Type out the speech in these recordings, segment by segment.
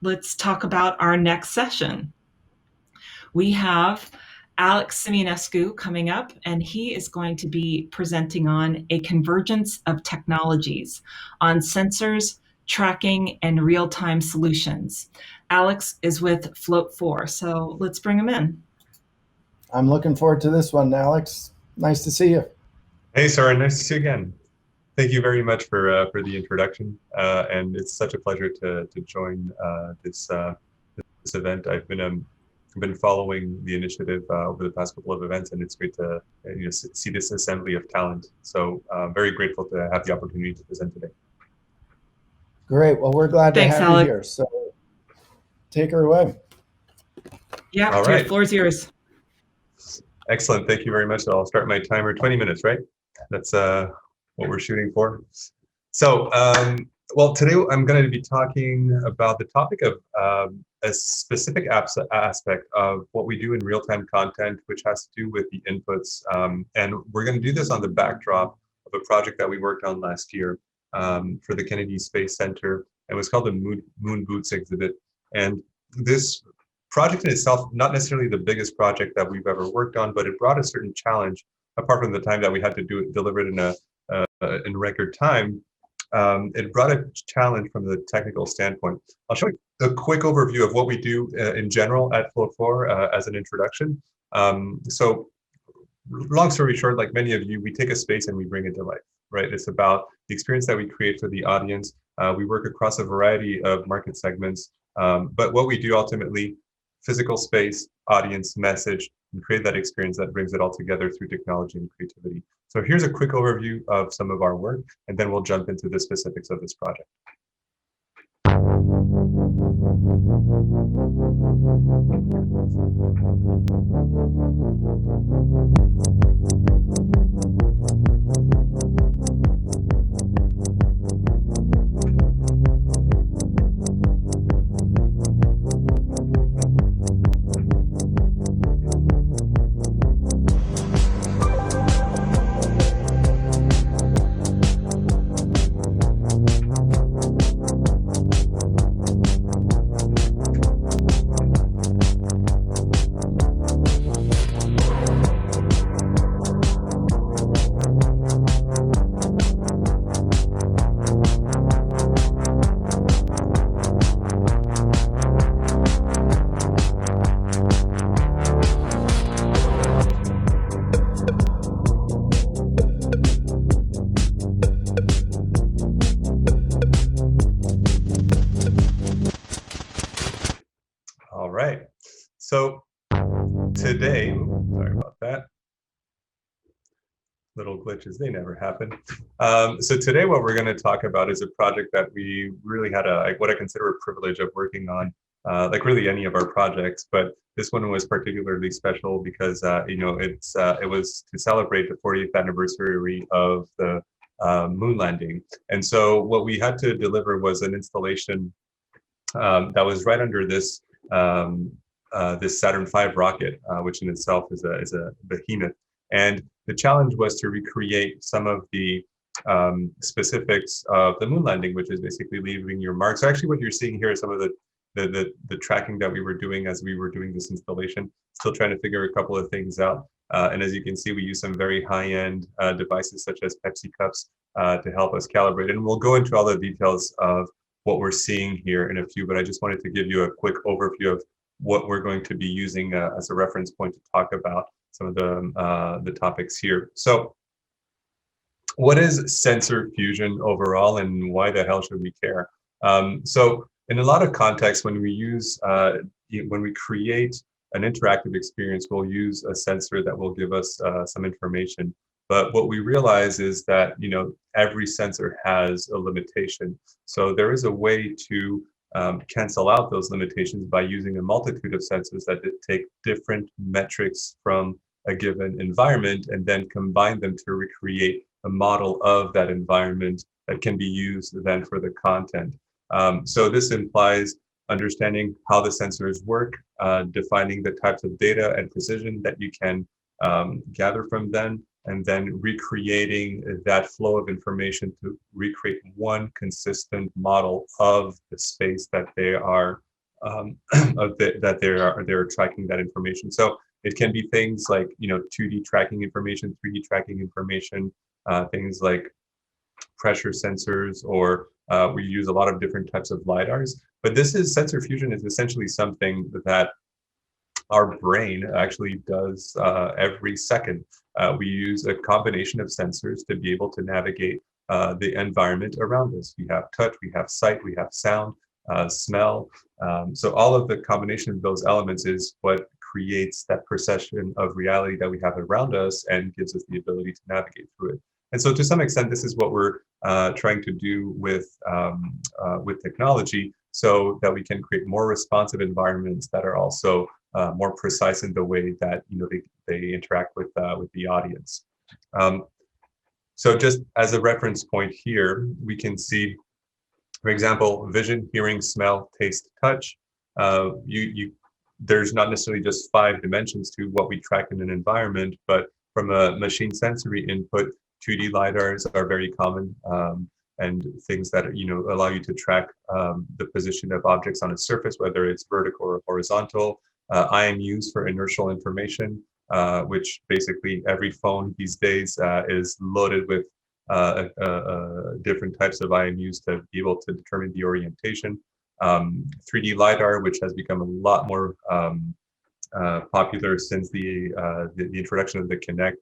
let's talk about our next session. We have Alex Simionescu coming up, and he is going to be presenting on a convergence of technologies on sensors, tracking, and real-time solutions. Alex is with Float 4, so let's bring him in. I'm looking forward to this one, Alex. Nice to see you. Hey, Sarah, nice to see you again. Thank you very much for the introduction, and it's such a pleasure to join this event. I've been following the initiative over the past couple of events, and it's great to see this assembly of talent. So very grateful to have the opportunity to present today. Great. Well, we're glad Thanks, to have Alex. you here. So take her away. Yeah, All the right. floor is yours. Excellent. Thank you very much. I'll start my timer. 20 minutes, right? That's what we're shooting for. So, well, today I'm going to be talking about the topic of a specific aspect of what we do in real-time content, which has to do with the inputs. And we're going to do this on the backdrop of a project that we worked on last year for the Kennedy Space Center. It was called the Moon Boots exhibit. And this project in itself, not necessarily the biggest project that we've ever worked on, but it brought a certain challenge, apart from the time that we had to deliver it in record time. It brought a challenge from the technical standpoint. I'll show you a quick overview of what we do in general at Float 4 as an introduction. So long story short, like many of you, we take a space and we bring it to life, right? It's about the experience that we create for the audience. We work across a variety of market segments, but what we do ultimately, physical space, audience, message, and create that experience that brings it all together through technology and creativity. So here's a quick overview of some of our work, and then we'll jump into the specifics of this project. All right, so today, sorry about that. Little glitches, they never happen. So today what we're going to talk about is a project that we really had what I consider a privilege of working on, like really any of our projects, but this one was particularly special because it was to celebrate the 40th anniversary of the moon landing. And so what we had to deliver was an installation that was right under this this Saturn V rocket, which in itself is a behemoth. And the challenge was to recreate some of the specifics of the moon landing, which is basically leaving your mark. So actually what you're seeing here is some of the tracking that we were doing as we were doing this installation, still trying to figure a couple of things out. And as you can see, we use some very high-end devices such as Pepsi cups to help us calibrate. And we'll go into all the details of what we're seeing here in a few, but I just wanted to give you a quick overview of what we're going to be using as a reference point to talk about some of the topics here. So what is sensor fusion overall, and why the hell should we care? So in a lot of contexts, when we create an interactive experience, we'll use a sensor that will give us some information. But what we realize is that every sensor has a limitation. So there is a way to cancel out those limitations by using a multitude of sensors that take different metrics from a given environment and then combine them to recreate a model of that environment that can be used then for the content. So this implies understanding how the sensors work, defining the types of data and precision that you can gather from them, and then recreating that flow of information to recreate one consistent model of the space that they are that they're tracking that information. So it can be things like 2D tracking information, 3D tracking information, things like pressure sensors, or we use a lot of different types of lidars. But sensor fusion is essentially something that our brain actually does every second. We use a combination of sensors to be able to navigate the environment around us. We have touch, we have sight, we have sound, smell. So all of the combination of those elements is what creates that perception of reality that we have around us and gives us the ability to navigate through it. And so to some extent, this is what we're trying to do with technology, so that we can create more responsive environments that are also more precise in the way that they interact with the audience. So just as a reference point here, we can see, for example, vision, hearing, smell, taste, touch. There's not necessarily just 5 dimensions to what we track in an environment, but from a machine sensory input, 2D lidars are very common, and things that allow you to track the position of objects on a surface, whether it's vertical or horizontal. IMUs for inertial information, which basically every phone these days is loaded with different types of IMUs to be able to determine the orientation. 3D LiDAR, which has become a lot more popular since the introduction of the Kinect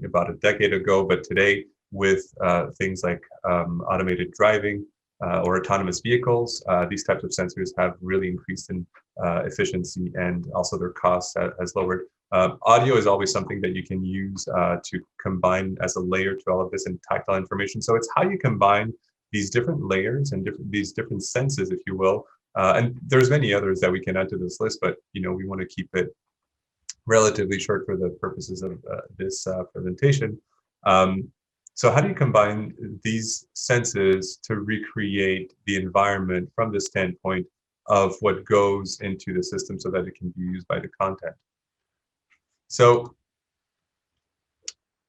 about a decade ago, but today with things like automated driving or autonomous vehicles, these types of sensors have really increased in efficiency, and also their costs has lowered. Audio is always something that you can use to combine as a layer to all of this and tactile information. So it's how you combine these different layers and these different senses, if you will. And there's many others that we can add to this list, but we want to keep it relatively short for the purposes of this presentation. So how do you combine these senses to recreate the environment from the standpoint of what goes into the system so that it can be used by the content? So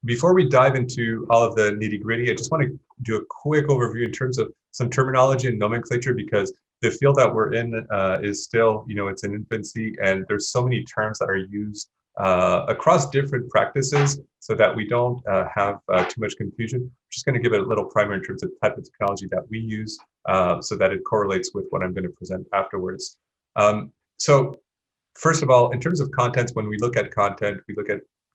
before we dive into all of the nitty-gritty, I just want to do a quick overview in terms of some terminology and nomenclature, because the field that we're in is still, it's in infancy, and there's so many terms that are used across different practices so that we don't have too much confusion. I'm just going to give it a little primer in terms of the type of technology that we use so that it correlates with what I'm going to present afterwards. So first of all, in terms of contents, when we look at content,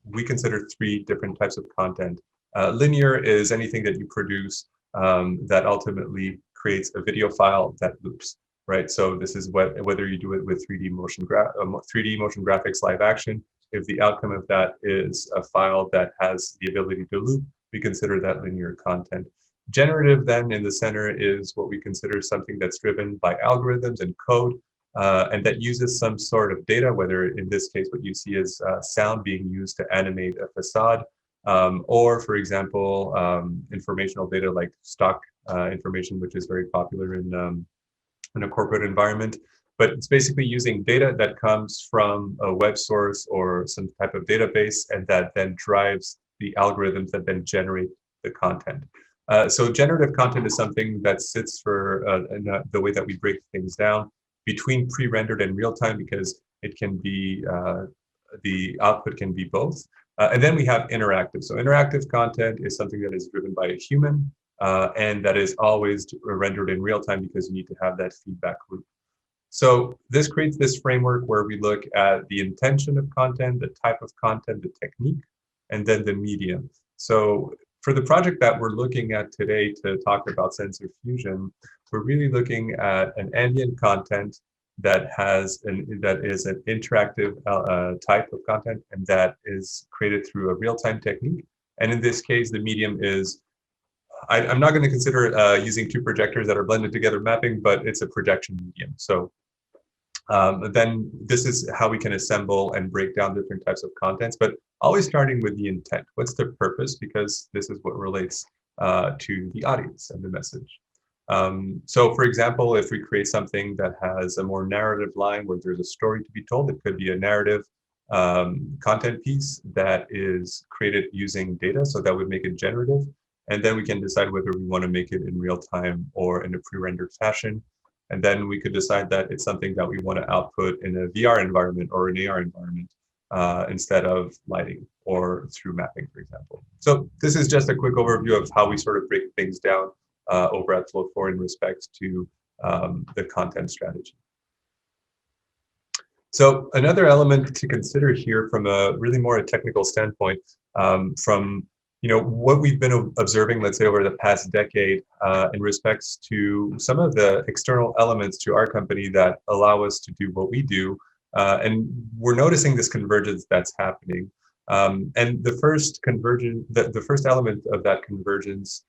we consider 3 different types of content. Linear is anything that you produce that ultimately creates a video file that loops, right? So this is whether you do it with 3D motion graphics, live action. If the outcome of that is a file that has the ability to loop, we consider that linear content. Generative then in the center is what we consider something that's driven by algorithms and code, and that uses some sort of data, whether in this case what you see is sound being used to animate a facade, or for example, informational data like stock information, which is very popular in a corporate environment. But it's basically using data that comes from a web source or some type of database, and that then drives the algorithms that then generate the content. So generative content is something that sits for the way that we break things down between pre-rendered and real-time, because it can be, the output can be both. And then we have interactive. So interactive content is something that is driven by a human, and that is always rendered in real time, because you need to have that feedback loop. So this creates this framework where we look at the intention of content, the type of content, the technique, and then the medium. So for the project that we're looking at today to talk about sensor fusion, we're really looking at an ambient content that is an interactive type of content, and that is created through a real-time technique. And in this case, the medium is, I'm not going to consider using 2 projectors that are blended together mapping, but it's a projection medium. So then this is how we can assemble and break down different types of contents, but always starting with the intent. What's the purpose? Because this is what relates to the audience and the message. So for example, if we create something that has a more narrative line where there's a story to be told, it could be a narrative content piece that is created using data, so that would make it generative. And then we can decide whether we want to make it in real time or in a pre-rendered fashion. And then we could decide that it's something that we want to output in a VR environment or an AR environment instead of lighting or through mapping, for example. So this is just a quick overview of how we sort of break things down over at Flow4 in respect to the content strategy. So another element to consider here from a really more a technical standpoint, from what we've been observing, let's say over the past decade, in respects to some of the external elements to our company that allow us to do what we do, and we're noticing this convergence that's happening. And the first the first element of that convergence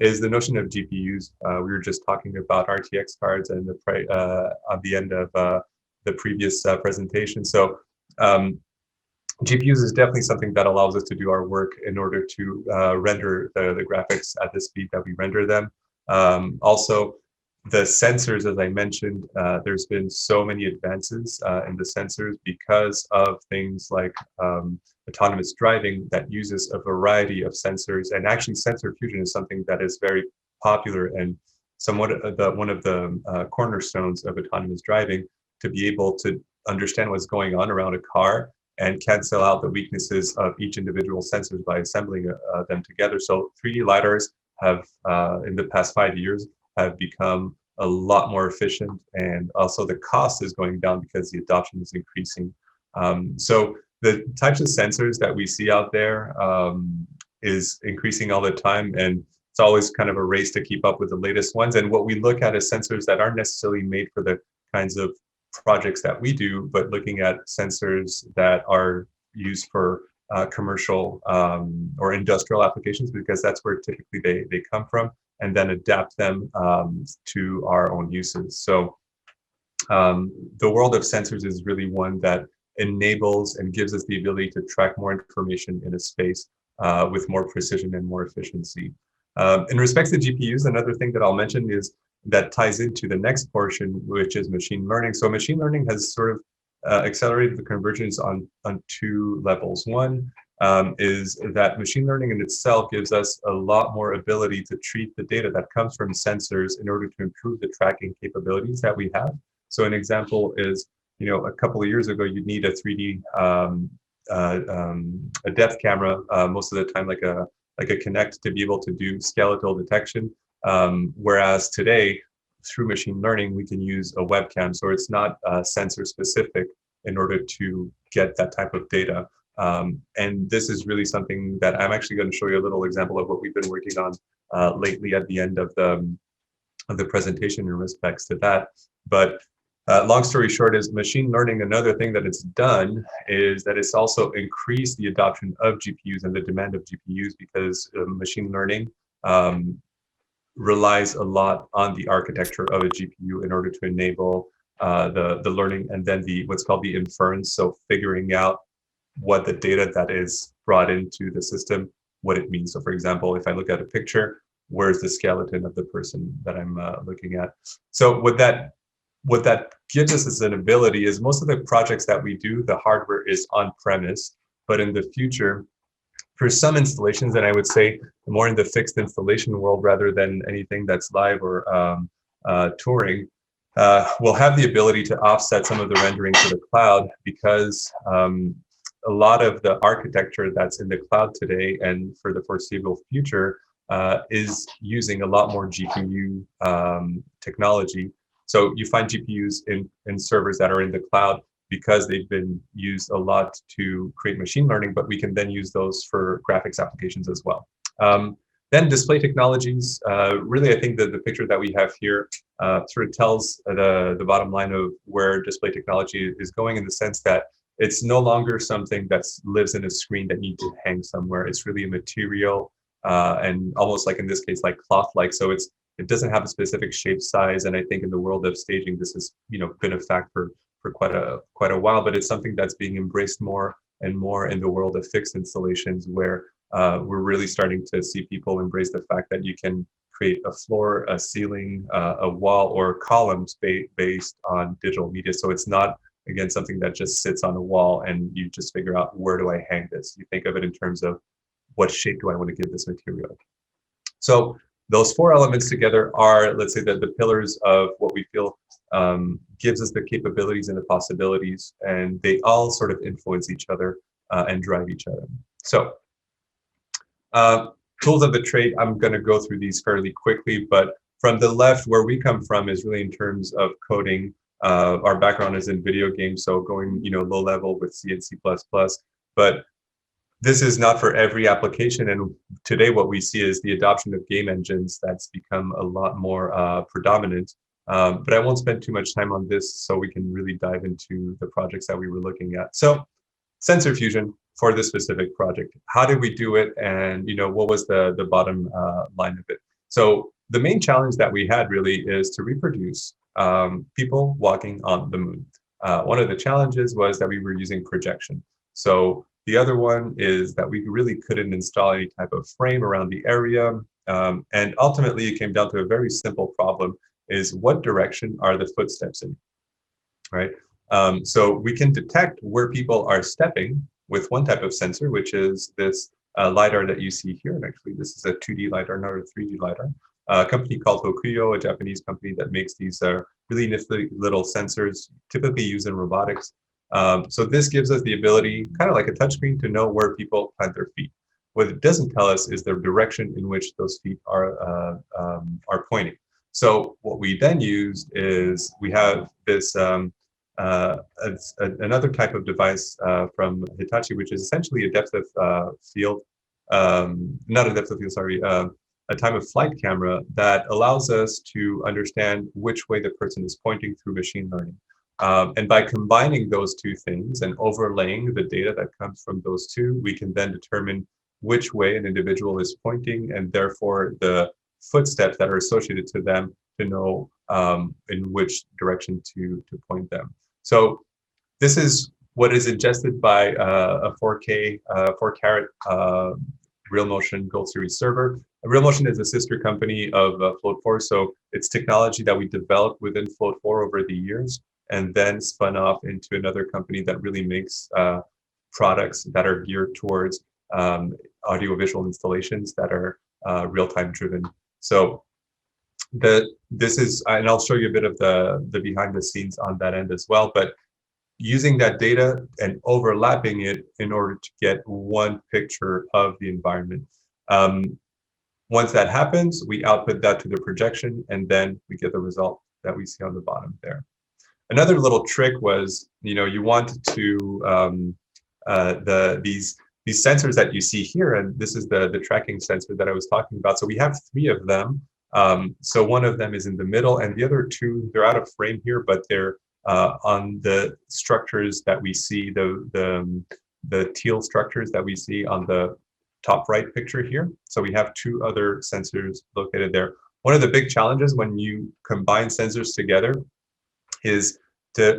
is the notion of GPUs. We were just talking about RTX cards and at the end of the previous presentation. So GPUs is definitely something that allows us to do our work in order to render the graphics at the speed that we render them. Also, the sensors, as I mentioned, there's been so many advances in the sensors because of things like autonomous driving that uses a variety of sensors. And actually, sensor fusion is something that is very popular and somewhat one of the cornerstones of autonomous driving, to be able to understand what's going on around a car and cancel out the weaknesses of each individual sensors by assembling them together. So 3D LiDARs have, in the past 5 years, have become a lot more efficient, and also the cost is going down because the adoption is increasing. So the types of sensors that we see out there is increasing all the time, and it's always kind of a race to keep up with the latest ones. And what we look at is sensors that aren't necessarily made for the kinds of projects that we do, but looking at sensors that are used for commercial or industrial applications, because that's where typically they come from, and then adapt them to our own uses. So the world of sensors is really one that enables and gives us the ability to track more information in a space with more precision and more efficiency. In respect to GPUs, another thing that I'll mention is that ties into the next portion, which is machine learning. So machine learning has sort of accelerated the convergence on two levels. One is that machine learning in itself gives us a lot more ability to treat the data that comes from sensors in order to improve the tracking capabilities that we have. So an example is, a couple of years ago, you'd need a 3D a depth camera, most of the time like a Kinect, to be able to do skeletal detection. Whereas today, through machine learning, we can use a webcam, so it's not sensor specific in order to get that type of data. And this is really something that I'm actually going to show you a little example of what we've been working on lately at the end of the presentation in respects to that. But long story short is machine learning, another thing that it's done is that it's also increased the adoption of GPUs and the demand of GPUs, because machine learning relies a lot on the architecture of a GPU in order to enable the learning, and then what's called the inference. So figuring out what the data that is brought into the system, what it means. So for example, if I look at a picture, where's the skeleton of the person that I'm looking at? So what that gives us as an ability is most of the projects that we do, the hardware is on premise, but in the future, for some installations, and I would say more in the fixed installation world rather than anything that's live or touring, we'll have the ability to offset some of the rendering to the cloud, because a lot of the architecture that's in the cloud today and for the foreseeable future is using a lot more GPU technology. So you find GPUs in servers that are in the cloud because they've been used a lot to create machine learning, but we can then use those for graphics applications as well. Then display technologies, really I think that the picture that we have here sort of tells the bottom line of where display technology is going, in the sense that it's no longer something that lives in a screen that needs to hang somewhere. It's really a material and almost like in this case, like cloth-like. So it doesn't have a specific shape, size, and I think in the world of staging, this has been a fact for quite a while. But it's something that's being embraced more and more in the world of fixed installations, where we're really starting to see people embrace the fact that you can create a floor, a ceiling, a wall, or columns based on digital media. So it's not, again, something that just sits on a wall and you just figure out, where do I hang this? You think of it in terms of, what shape do I want to give this material? So those four elements together are, let's say, the pillars of what we feel gives us the capabilities and the possibilities, and they all sort of influence each other and drive each other. So tools of the trade, I'm going to go through these fairly quickly, but from the left, where we come from is really in terms of coding. Our background is in video games, so going low level with C and C++, but this is not for every application, and today what we see is the adoption of game engines that's become a lot more predominant. But I won't spend too much time on this, so we can really dive into the projects that we were looking at. So sensor fusion for this specific project. How did we do it, and what was the bottom line of it? So the main challenge that we had really is to reproduce people walking on the moon. One of the challenges was that we were using projection. So the other one is that we really couldn't install any type of frame around the area. And ultimately, it came down to a very simple problem, is what direction are the footsteps in, right? So we can detect where people are stepping with one type of sensor, which is this LiDAR that you see here. And actually, this is a 2D LiDAR, not a 3D LiDAR. A company called Hokuyo, a Japanese company that makes these really nifty little sensors, typically used in robotics. So this gives us the ability, kind of like a touchscreen, to know where people plant their feet. What it doesn't tell us is the direction in which those feet are pointing. So what we then used is we have this another type of device from Hitachi, which is essentially a depth of field, not a depth of field, sorry, a time of flight camera that allows us to understand which way the person is pointing through machine learning. And by combining those two things and overlaying the data that comes from those two, we can then determine which way an individual is pointing, and therefore the footsteps that are associated to them, to know in which direction to point them. So this is what is ingested by a 4K, 4-carat Real Motion Gold Series server. Real Motion is a sister company of Float4, so it's technology that we developed within Float4 over the years, and then spun off into another company that really makes products that are geared towards audiovisual installations that are real-time driven. So this is, and I'll show you a bit of the behind the scenes on that end as well, but using that data and overlapping it in order to get one picture of the environment. Once that happens, we output that to the projection, and then we get the result that we see on the bottom there. Another little trick was, you want to, these sensors that you see here, and this is the tracking sensor that I was talking about. So we have 3 of them. So one of them is in the middle, and the other 2, they're out of frame here, but they're on the structures that we see, the teal structures that we see on the top right picture here. So we have 2 other sensors located there. One of the big challenges when you combine sensors together is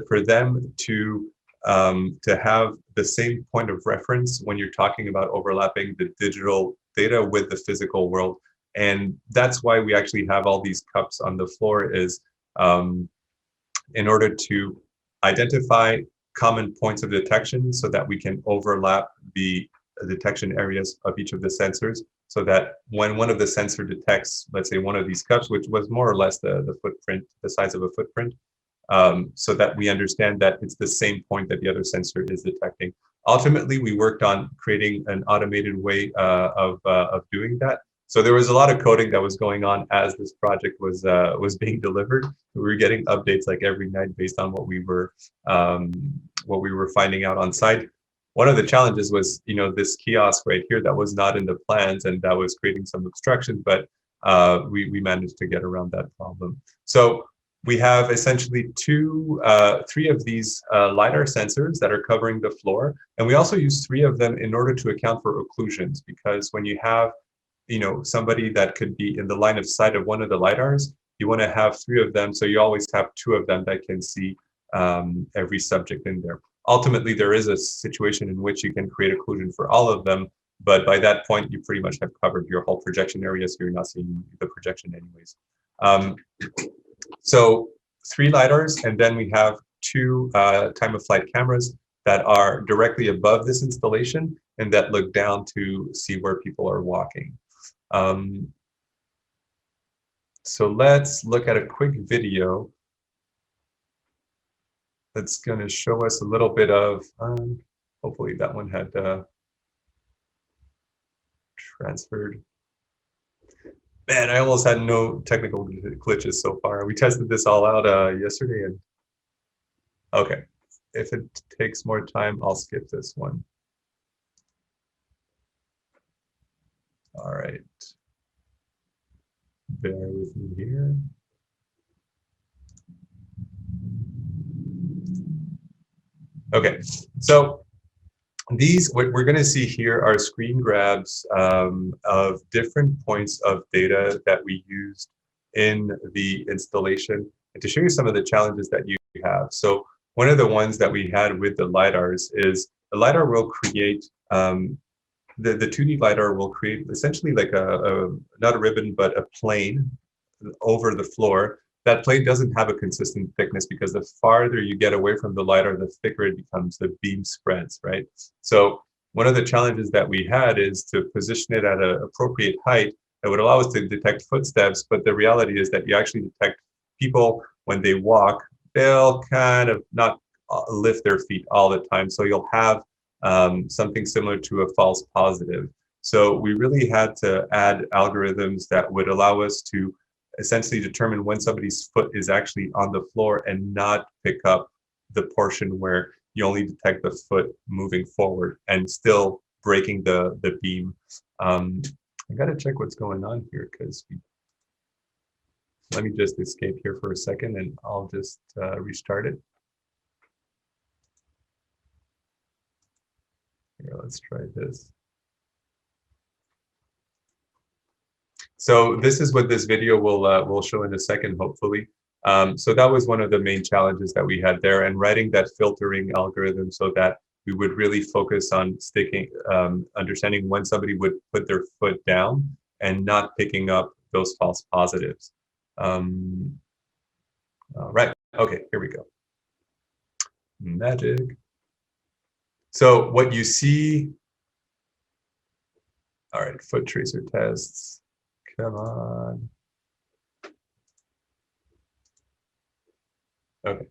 for them to have the same point of reference when you're talking about overlapping the digital data with the physical world. And that's why we actually have all these cups on the floor, is in order to identify common points of detection so that we can overlap the detection areas of each of the sensors, so that when one of the sensor detects, let's say, one of these cups, which was more or less the footprint, the size of a footprint, so that we understand that it's the same point that the other sensor is detecting. Ultimately, we worked on creating an automated way of doing that. So there was a lot of coding that was going on as this project was being delivered. We were getting updates like every night based on what we were finding out on site. One of the challenges was, this kiosk right here that was not in the plans, and that was creating some obstruction, but we managed to get around that problem. So we have essentially 3 of these LiDAR sensors that are covering the floor. And we also use 3 of them in order to account for occlusions, because when you have somebody that could be in the line of sight of one of the LiDARs, you want to have 3 of them, so you always have 2 of them that can see every subject in there. Ultimately, there is a situation in which you can create occlusion for all of them, but by that point, you pretty much have covered your whole projection area, so you're not seeing the projection anyways. So 3 LiDARs, and then we have 2 time-of-flight cameras that are directly above this installation and that look down to see where people are walking. So let's look at a quick video that's going to show us a little bit of, hopefully that one had transferred. Man, I almost had no technical glitches so far. We tested this all out yesterday, and okay. If it takes more time, I'll skip this one. All right. Bear with me here. Okay, so these, what we're going to see here are screen grabs of different points of data that we used in the installation, and to show you some of the challenges that you have. So one of the ones that we had with the LiDARs is the LiDAR will create, the 2D LiDAR will create essentially like not a ribbon, but a plane over the floor. That plane doesn't have a consistent thickness because the farther you get away from the LiDAR, the thicker it becomes, the beam spreads, right? So one of the challenges that we had is to position it at an appropriate height that would allow us to detect footsteps, but the reality is that you actually detect people when they walk, they'll kind of not lift their feet all the time. So you'll have something similar to a false positive. So we really had to add algorithms that would allow us to essentially determine when somebody's foot is actually on the floor and not pick up the portion where you only detect the foot moving forward and still breaking the beam. I gotta check what's going on here because let me just escape here for a second and I'll just restart it. Here, let's try this. So this is what this video will show in a second, hopefully. So that was one of the main challenges that we had there, and writing that filtering algorithm so that we would really focus on understanding when somebody would put their foot down and not picking up those false positives. Right, okay, here we go. Magic. So what you see, all right, foot tracer tests. Come on. Okay.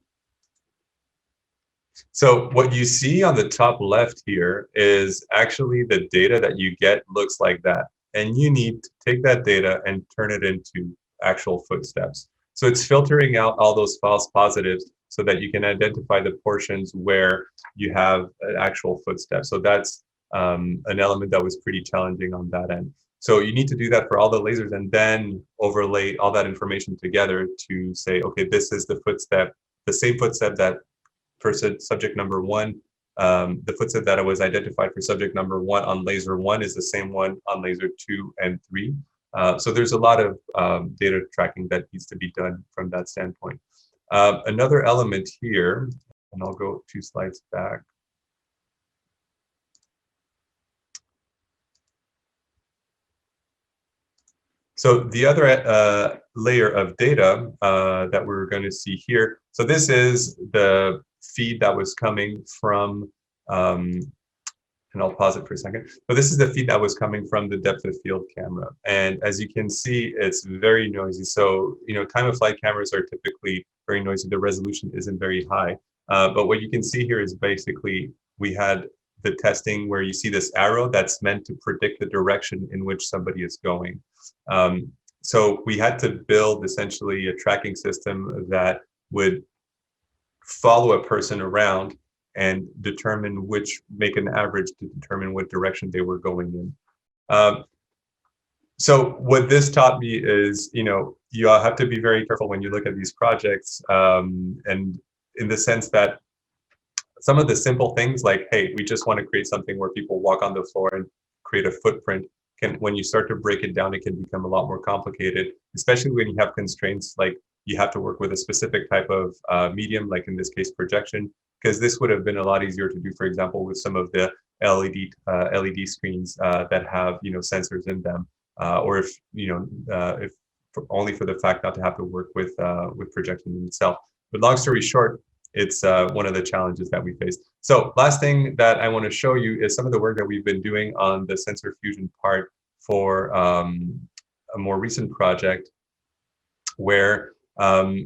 So what you see on the top left here is actually the data that you get looks like that. And you need to take that data and turn it into actual footsteps. So it's filtering out all those false positives so that you can identify the portions where you have an actual footstep. So that's an element that was pretty challenging on that end. So you need to do that for all the lasers and then overlay all that information together to say, okay, this is the footstep, the same footstep that for subject number one, the footstep that was identified for subject number one on laser one is the same one on laser 2 and 3. So there's a lot of data tracking that needs to be done from that standpoint. Another element here, and I'll go 2 slides back. So the other layer of data that we're going to see here, so this is the feed that was coming from, and I'll pause it for a second. So this is the feed that was coming from the depth of field camera. And as you can see, it's very noisy. So, you know, time of flight cameras are typically very noisy. The resolution isn't very high. But what you can see here is basically we had the testing where you see this arrow that's meant to predict the direction in which somebody is going. So we had to build essentially a tracking system that would follow a person around and determine make an average to determine what direction they were going in. So what this taught me is, you know, you have to be very careful when you look at these projects, and in the sense that some of the simple things like, hey, we just want to create something where people walk on the floor and create a footprint, when you start to break it down, it can become a lot more complicated, especially when you have constraints like you have to work with a specific type of medium, like in this case, projection, because this would have been a lot easier to do, for example, with some of the LED screens that have, you know, sensors in them, or if, you know, if only for the fact not to have to work with projection in itself. But long story short, it's one of the challenges that we face. So last thing that I want to show you is some of the work that we've been doing on the sensor fusion part for a more recent project. where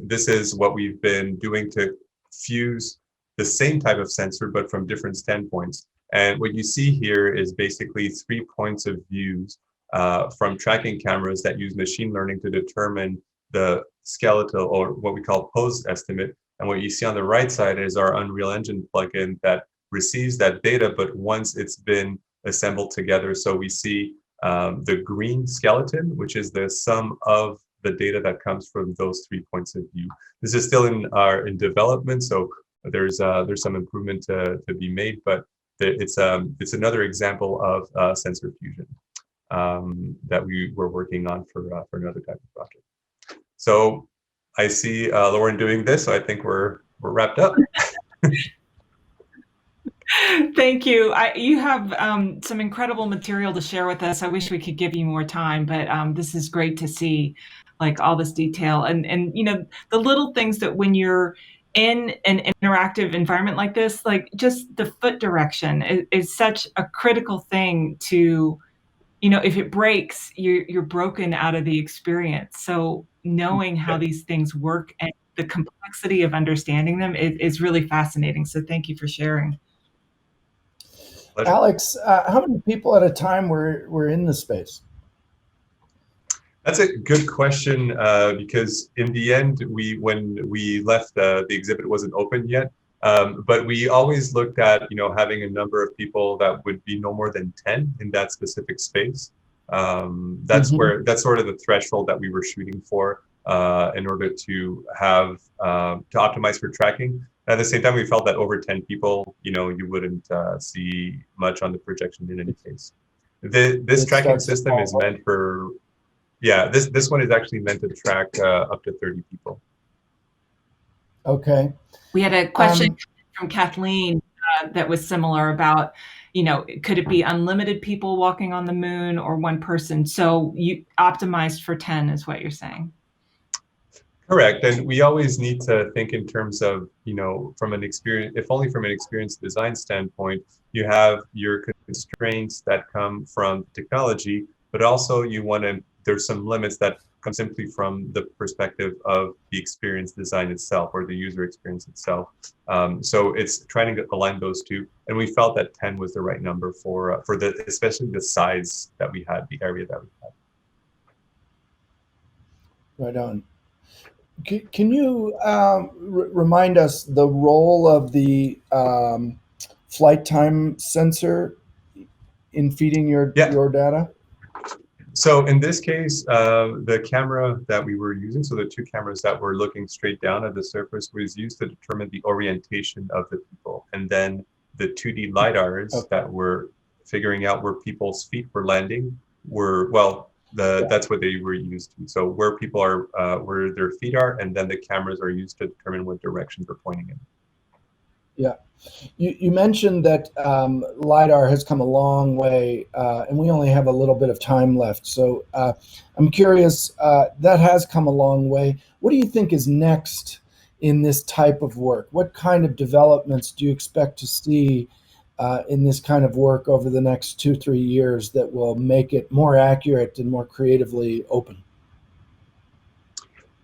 this is what we've been doing to fuse the same type of sensor, but from different standpoints. And what you see here is basically 3 points of views from tracking cameras that use machine learning to determine the skeletal, or what we call pose estimate. And what you see on the right side is our Unreal Engine plugin that receives that data, but once it's been assembled together. So we see the green skeleton, which is the sum of the data that comes from those 3 points of view. This is still in development, so there's some improvement to be made, but it's another example of sensor fusion that we were working on for another type of project. So I see Lauren doing this, so I think we're wrapped up. Thank you. You have some incredible material to share with us. I wish we could give you more time, but this is great to see, like, all this detail and the little things that when you're in an interactive environment like this, like just the foot direction is such a critical thing to, if it breaks, you're broken out of the experience. So knowing how these things work and the complexity of understanding them is really fascinating. So thank you for sharing. Pleasure. Alex, how many people at a time were in the space? That's a good question, because in the end, when we left, the exhibit wasn't open yet. But we always looked at having a number of people that would be no more than 10 in that specific space. That's sort of the threshold that we were shooting for in order to have to optimize for tracking. At the same time, we felt that over 10 people, you wouldn't see much on the projection in any case. This tracking system is meant for, this one is actually meant to track up to 30 people. Okay. We had a question from Kathleen that was similar about, could it be unlimited people walking on the moon or one person? So you optimized for 10 is what you're saying. Correct. And we always need to think in terms of, from an experience, if only from an experience design standpoint, you have your constraints that come from technology, but also there's some limits that come simply from the perspective of the experience design itself or the user experience itself. So it's trying to align those two. And we felt that 10 was the right number for especially the size that we had, the area that we had. Right on. Can you remind us the role of the flight time sensor in feeding your data? So in this case, the camera that we were using, so the 2 cameras that were looking straight down at the surface, was used to determine the orientation of the people. And then the 2D LiDARs that were figuring out where people's feet were landing that's what they were used to. So where people are, where their feet are, and then the cameras are used to determine what direction they're pointing in. Yeah. You mentioned that LiDAR has come a long way, and we only have a little bit of time left. So I'm curious, that has come a long way. What do you think is next in this type of work? What kind of developments do you expect to see in this kind of work over the next 2-3 years that will make it more accurate and more creatively open?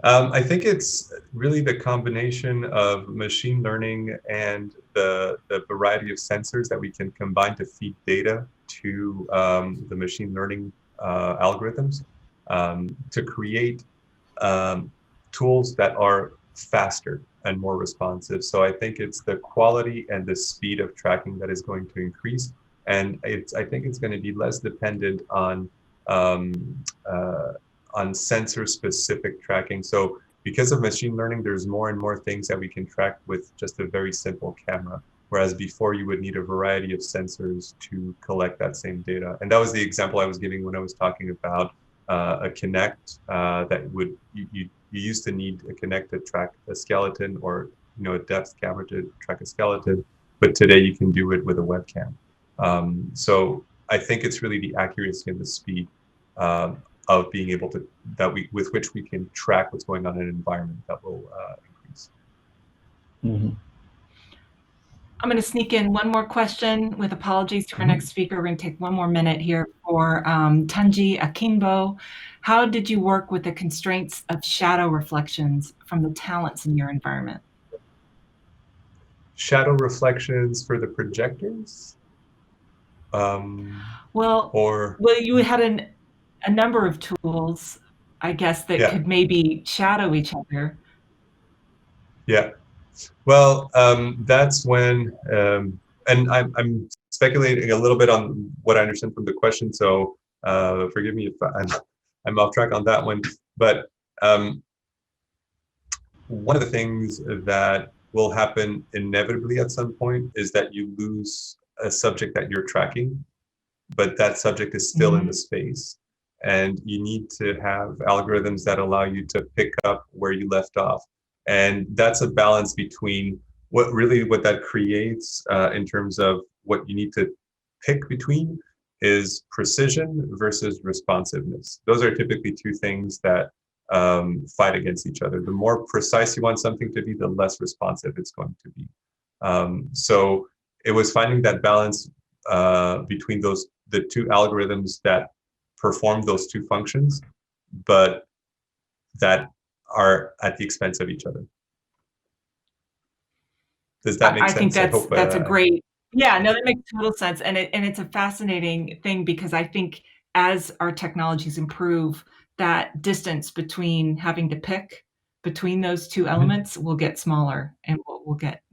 I think it's really the combination of machine learning and the variety of sensors that we can combine to feed data to the machine learning algorithms to create tools that are faster and more responsive. So I think it's the quality and the speed of tracking that is going to increase. And I think it's going to be less dependent on sensor-specific tracking. So because of machine learning, there's more and more things that we can track with just a very simple camera. Whereas before you would need a variety of sensors to collect that same data. And that was the example I was giving when I was talking about a Kinect that you used to need a Kinect to track a skeleton or a depth camera to track a skeleton, but today you can do it with a webcam. So I think it's really the accuracy and the speed of being able to with which we can track what's going on in an environment that will increase. Mm-hmm. I'm going to sneak in one more question with apologies to our next speaker. We're going to take one more minute here for Tunji Akimbo. How did you work with the constraints of shadow reflections from the talents in your environment? Shadow reflections for the projectors? Well, you had a number of tools, I guess, that could maybe shadow each other. Yeah. Well, that's when, and I'm speculating a little bit on what I understand from the question, so forgive me if I'm off track on that one. But one of the things that will happen inevitably at some point is that you lose a subject that you're tracking, but that subject is still in the space. And you need to have algorithms that allow you to pick up where you left off. And that's a balance between what that creates in terms of what you need to pick between is precision versus responsiveness. Those are typically two things that fight against each other. The more precise you want something to be, the less responsive it's going to be. So it was finding that balance between the two algorithms that perform those two functions, but that are at the expense of each other. Does that make sense? I think that's a great, yeah, no, that makes total sense. And it's a fascinating thing because I think as our technologies improve, that distance between having to pick between those two elements will get smaller, and we'll get,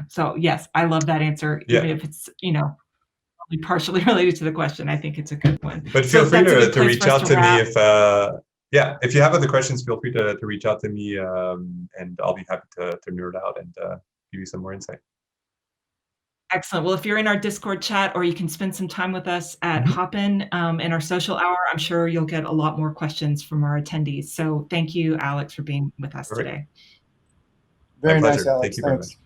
so yes, I love that answer, even if it's, only partially related to the question. I think it's a good one. But feel free to reach out to me if you have other questions, feel free to reach out to me, and I'll be happy to nerd out and give you some more insight. Excellent. Well, if you're in our Discord chat, or you can spend some time with us at Hopin in our social hour, I'm sure you'll get a lot more questions from our attendees. So thank you, Alex, for being with us today. Very nice, Alex. Thanks.